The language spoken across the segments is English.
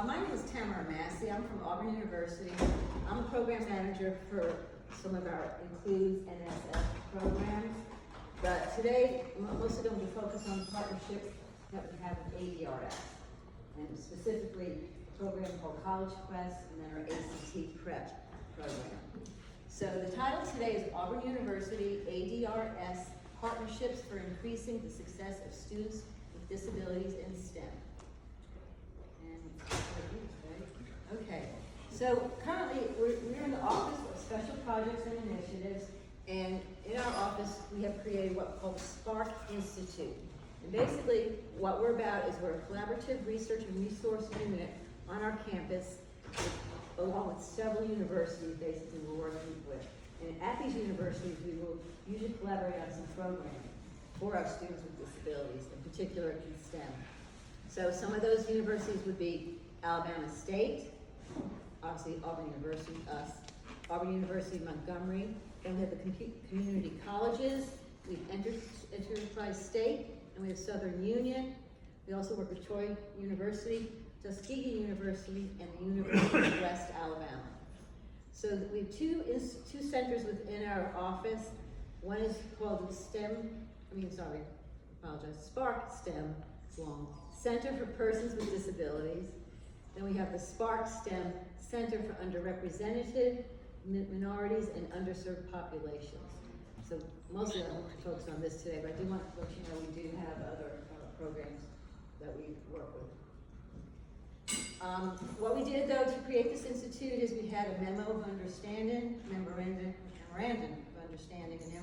My name is Tamara Massey. I'm from Auburn University. I'm a program manager for some of our Includes NSF programs. But today, mostly going to focus on partnerships that we have with ADRS, and specifically a program called College Quest and then our ACT Prep program. So the title today is Auburn University ADRS Partnerships for Increasing the Success of Students with Disabilities in STEM. Okay, so currently we're in the Office of Special Projects and Initiatives, and in our office we have created what's called the Spark Institute. And basically what we're about is we're a collaborative research and resource unit on our campus, along with several universities basically we're working with. And at these universities we will usually collaborate on some programs for our students with disabilities, in particular in STEM. So some of those universities would be Alabama State, obviously Auburn University, us, Auburn University Montgomery, then we have the community colleges, we have Enterprise State, and we have Southern Union. We also work with Troy University, Tuskegee University, and the University of West Alabama. So we have two centers within our office. One is called the Spark STEM, it's long, Center for Persons with Disabilities. Then we have the Spark STEM Center for Underrepresented Minorities and Underserved Populations. So mostly I want to focus on this today, but I do want to let you know we do have other programs that we work with. What we did though to create this institute is we had a memorandum of understanding, an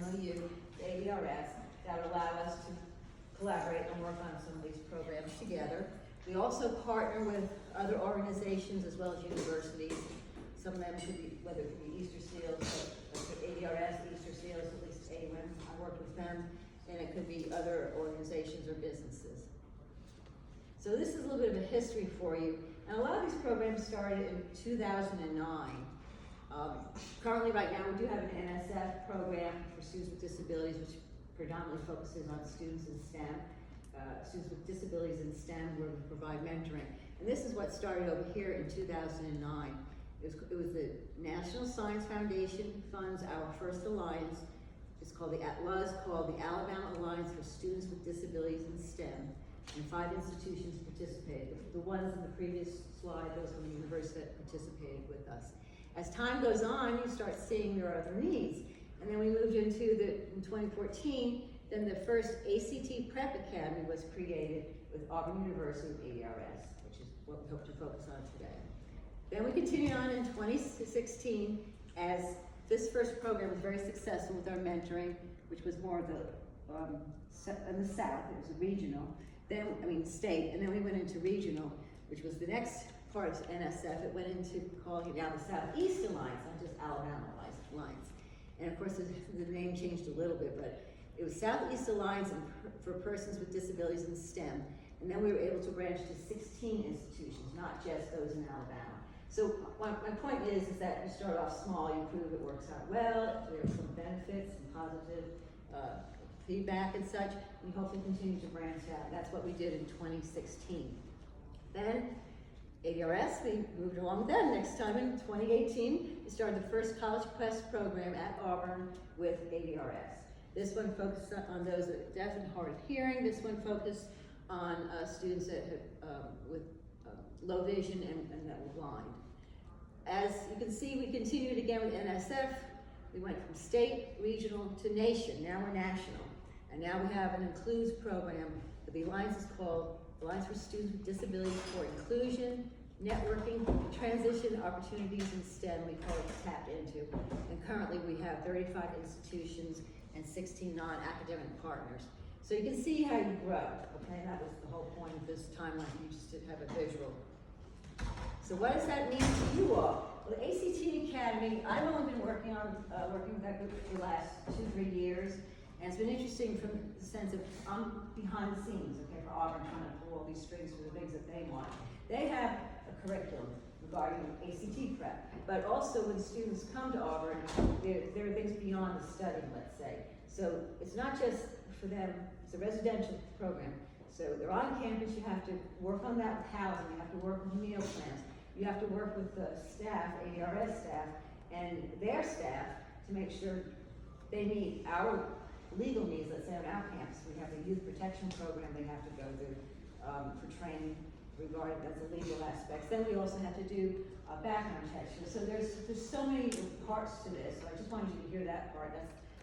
MOU, the ADRS, that would allow us to collaborate and work on some of these programs together. We also partner with other organizations as well as universities. Some of them could be, whether it could be Easter Seals, ADRS, Easter Seals, at least AWIM, I work with them, and it could be other organizations or businesses. So this is a little bit of a history for you. And a lot of these programs started in 2009. Currently right now we do have an NSF program for students with disabilities, which predominantly focuses on students in STEM. Students with disabilities in STEM, where we provide mentoring. And this is what started over here in 2009. It was the National Science Foundation funds our first alliance. Was called the Alabama Alliance for Students with Disabilities in STEM. And 5 institutions participated. The ones in the previous slide, those were the universities that participated with us. As time goes on, you start seeing there are other needs. And then we moved into in 2014, then the first ACT Prep Academy was created with Auburn University and ADRS, which is what we hope to focus on today. Then we continued on in 2016 as this first program was very successful with our mentoring, which was more of the, in the South, it was a regional, state, and then we went into regional, which was the next part of NSF. It went into calling it now the Southeast Alliance, not just Alabama Alliance. And of course, the name changed a little bit, but it was Southeast Alliance for Persons with Disabilities in STEM. And then we were able to branch to 16 institutions, not just those in Alabama. So my point is that you start off small, you prove it works out well, there are some benefits and positive feedback and such, and you hopefully continue to branch out. That's what we did in 2016. Then ADRS, we moved along with them. Next time in 2018, we started the first College Quest program at Auburn with ADRS. This one focused on those that are deaf and hard of hearing. This one focused on students that have, with low vision and that were blind. As you can see, we continued again with NSF. We went from state, regional to nation. Now we're national. And now we have an Includes program. The alliance is called Alliance for Students with Disabilities for Inclusion, Networking, Transition Opportunities in STEM, we call it Tap Into. And currently we have 35 institutions and 16 non-academic partners. So you can see how you grow, okay? That was the whole point of this timeline, you just did have a visual. So what does that mean to you all? Well, the ACT Academy, I've only been working with that group for the last 2-3 years, and it's been interesting from the sense of I'm behind the scenes, okay, for Auburn, trying to pull all these strings for the things that they want. They have a curriculum regarding ACT prep, but also when students come to Auburn, there are things beyond the studying, let's say. So it's not just for them, it's a residential program. So they're on campus, you have to work on that with housing, you have to work with meal plans, you have to work with the staff, ADRS staff, and their staff to make sure they meet our legal needs, let's say on our campus. We have the youth protection program they have to go through for training regarding that's the legal aspects. Then we also have to do background checks. So there's so many parts to this. So I just wanted you to hear that part.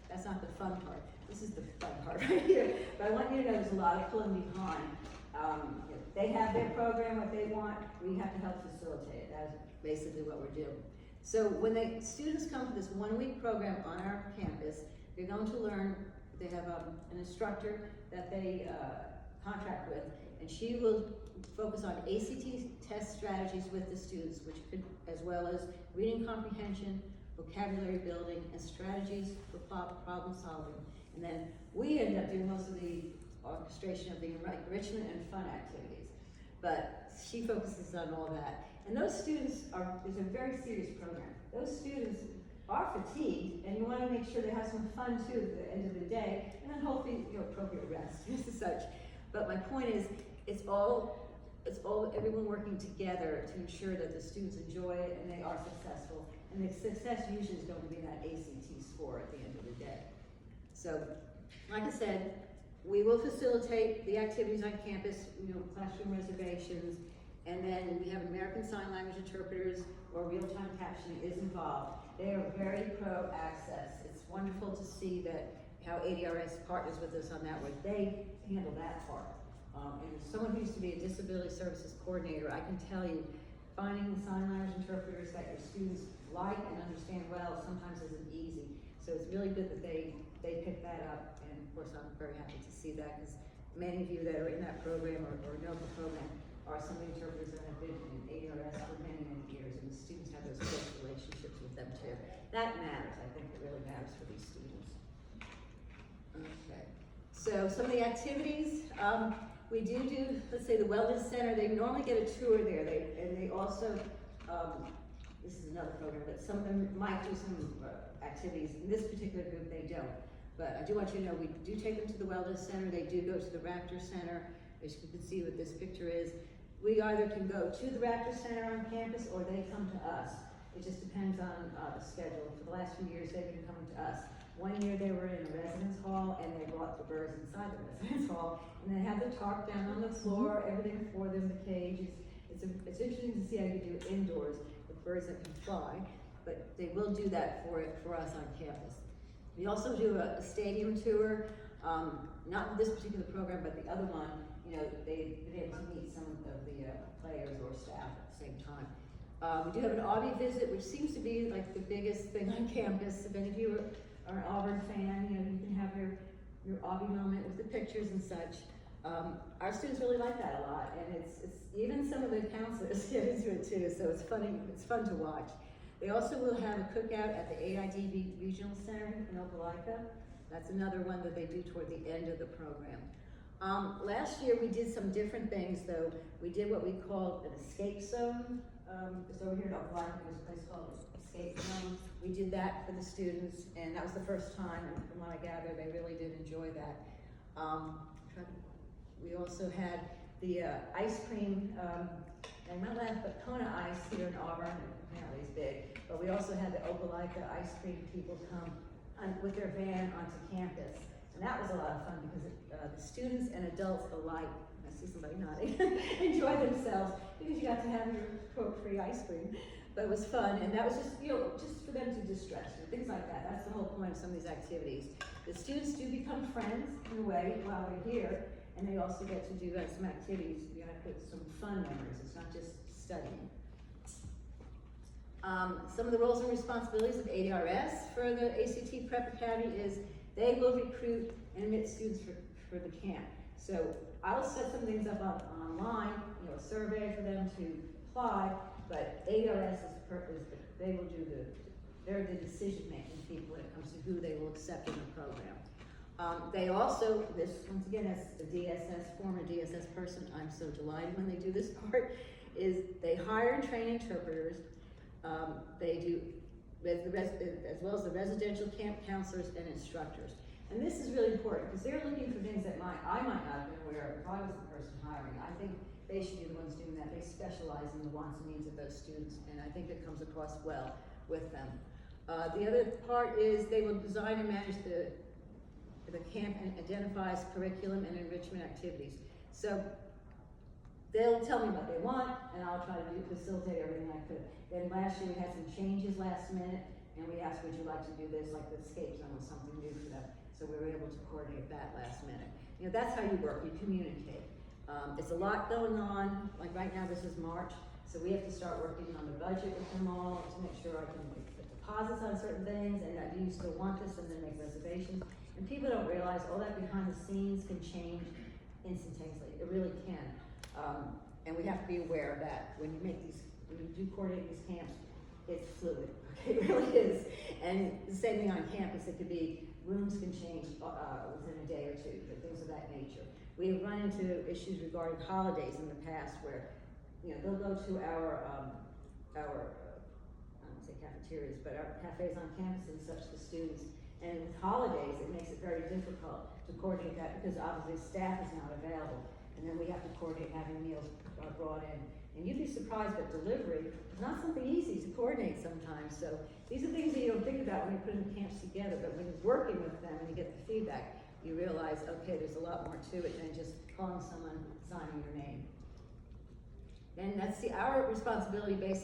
That's not the fun part. This is the fun part right here. But I want you to know there's a lot of pulling behind. They have their program, what they want. We have to help facilitate it. That's basically what we're doing. So when the students come to this 1-week program on our campus, they're going to learn. They have an instructor that they contract with, and she will focus on ACT test strategies with the students, which could, as well as reading comprehension, vocabulary building, and strategies for problem solving. And then we end up doing most of the orchestration of the enrichment and fun activities. But she focuses on all that. And those students is a very serious program. Those students are fatigued, and you want to make sure they have some fun too at the end of the day, and then hopefully appropriate rest as such. But my point is, it's all everyone working together to ensure that the students enjoy it and they are successful. And the success usually is going to be that ACT score at the end of the day. So, like I said, we will facilitate the activities on campus, classroom reservations, and then we have American Sign Language interpreters or real-time captioning is involved. They are very pro-access. It's wonderful to see that how ADRS partners with us on that, where they handle that part. And as someone who used to be a disability services coordinator, I can tell you, finding the sign language interpreters that your students like and understand well sometimes isn't easy. So it's really good that they pick that up, and of course I'm very happy to see that, because many of you that are in that program or know the program are some of the interpreters that have been in ADRS for many, many years, and the students have those close relationships with them too. That matters. I think it really matters for these students. Okay, so some of the activities, we do, let's say the Wellness Center, they normally get a tour there, and they also, this is another program, but some of them might do some activities. In this particular group, they don't. But I do want you to know, we do take them to the Wellness Center, they do go to the Raptor Center, as you can see what this picture is. We either can go to the Raptor Center on campus, or they come to us. It just depends on the schedule. For the last few years, they've been coming to us. One year they were in a residence hall, and they brought the birds inside the residence hall, and they had the tarp down on the floor, everything for them, the cages. It's interesting to see how you do indoors with birds that can fly, but they will do that for us on campus. We also do a stadium tour, not with this particular program, but the other one. They've been able to meet some of the players or staff at the same time. We do have an Aubie visit, which seems to be like the biggest thing on campus. If any of you are an Auburn fan, you can have your Aubie moment with the pictures and such. Our students really like that a lot, and it's even some of the counselors get into it too, so it's funny. It's fun to watch. They also will have a cookout at the AIDB Regional Center in Opelika. That's another one that they do toward the end of the program. Last year we did some different things though. We did what we called an escape zone. It's over here in Opelika, there's a place called Escape Zone. We did that for the students, and that was the first time, and from what I gather, they really did enjoy that. We also had the ice cream, and not laugh, but Kona Ice here in Auburn, apparently it's big, but we also had the Opelika ice cream people come with their van onto campus. And that was a lot of fun because the students and adults alike, I see somebody nodding, enjoy themselves because you got to have your free ice cream. But it was fun, and that was just, just for them to distress you, things like that. That's the whole point of some of these activities. The students do become friends in a way while they're here, and they also get to do some activities. You have to put some fun memories. It's not just studying. Some of the roles and responsibilities of ADRS for the ACT Prep Academy is they will recruit and admit students for the camp. So I'll set some things up online, a survey for them to apply, but ADRS they will do they're the decision-making people when it comes to who they will accept in the program. They also, once again, as a former DSS person, I'm so delighted when they do this part, is they hire and train interpreters. They do, as well as the residential camp counselors and instructors. And this is really important, because they're looking for things that I might not have been aware of if I was the person hiring. I think they should be the ones doing that. They specialize in the wants and needs of those students, and I think it comes across well with them. The other part is they will design and manage the camp and identifies curriculum and enrichment activities. So they'll tell me what they want, and I'll try to facilitate everything I could. Then last year we had some changes last minute, and we asked, would you like to do this, like the escape zone was something new for them. So we were able to coordinate that last minute. You know, that's how you work, you communicate. It's a lot going on, like right now this is March, so we have to start working on the budget with them all to make sure I can put deposits on certain things, and that do you still want this, and then make reservations. And people don't realize all that behind the scenes can change instantaneously, it really can. And we have to be aware of that when you do coordinate these camps, it's fluid, okay, it really is. And the same thing on campus, it could be, rooms can change within a day or two, things of that nature. We have run into issues regarding holidays in the past where, you know, they'll go to our I don't say cafeterias, but our cafes on campus and such, the students. And with holidays, it makes it very difficult to coordinate that because obviously staff is not available. And then we have to coordinate having meals brought in. And you'd be surprised that delivery is not something easy to coordinate sometimes. So these are things that you don't think about when you're putting the camps together, but when you're working with them and you get the feedback, you realize, okay, there's a lot more to it than just calling someone, signing your name. And that's our responsibility based